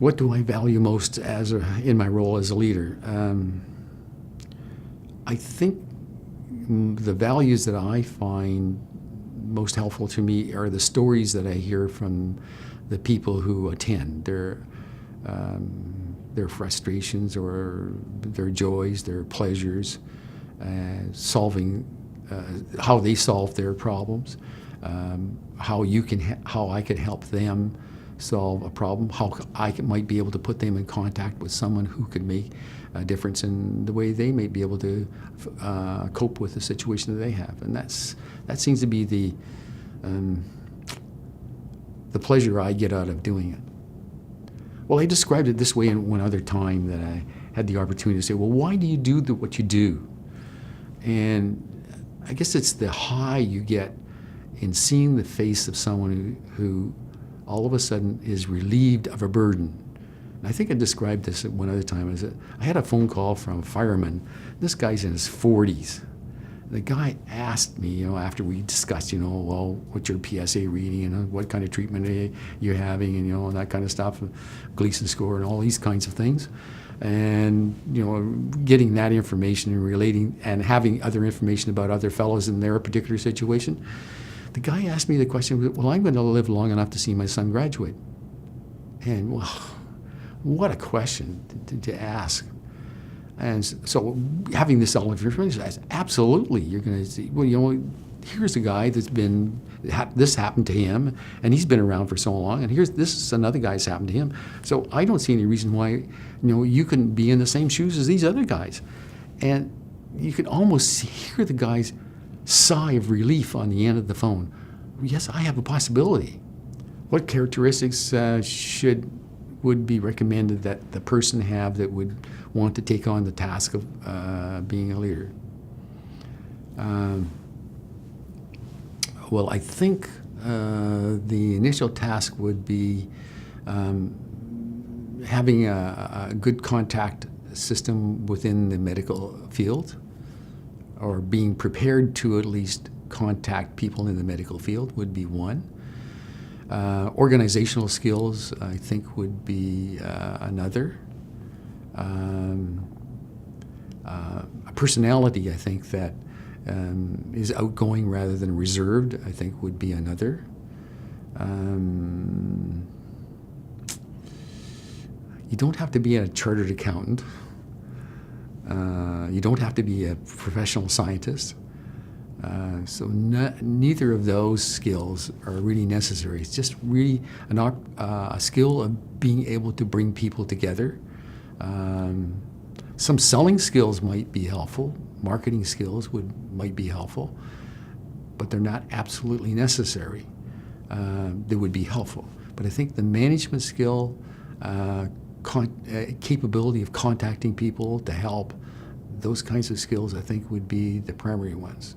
What do I value most in my role as a leader? I think the values that I find most helpful to me are the stories that I hear from the people who attend, their frustrations or their joys, their pleasures, how they solve their problems, how I can help them solve a problem, how I might be able to put them in contact with someone who could make a difference in the way they may be able to cope with the situation that they have. And that seems to be the pleasure I get out of doing it. Well, I described it this way in one other time that I had the opportunity to say, well, why do you do what you do? And I guess it's the high you get in seeing the face of someone who all of a sudden is relieved of a burden. And I think I described this at one other time. I had a phone call from a fireman. This guy's in his 40s. The guy asked me, after we discussed, well, what's your PSA reading and what kind of treatment are you having, and that kind of stuff, Gleason score and all these kinds of things. And, getting that information and relating and having other information about other fellows in their particular situation. The guy asked me the question, well, I'm going to live long enough to see my son graduate. And, well, what a question to ask. And so having this all of your information, I said, absolutely, you're going to see, well, here's a guy that's this happened to him, and he's been around for so long, and this is another guy's happened to him. So I don't see any reason why, you couldn't be in the same shoes as these other guys. And you could almost hear the guy's sigh of relief on the end of the phone. Yes, I have a possibility. What characteristics would be recommended that the person have that would want to take on the task of being a leader? Well, I think the initial task would be having a good contact system within the medical field, or being prepared to at least contact people in the medical field would be one. Organizational skills, I think, would be another. A personality, I think, that is outgoing rather than reserved, I think, would be another. You don't have to be a chartered accountant. You don't have to be a professional scientist. So neither of those skills are really necessary. It's just really a skill of being able to bring people together. Some selling skills might be helpful. Marketing skills might be helpful, but they're not absolutely necessary. They would be helpful. But I think the management skill, capability of contacting people to help, those kinds of skills, I think, would be the primary ones.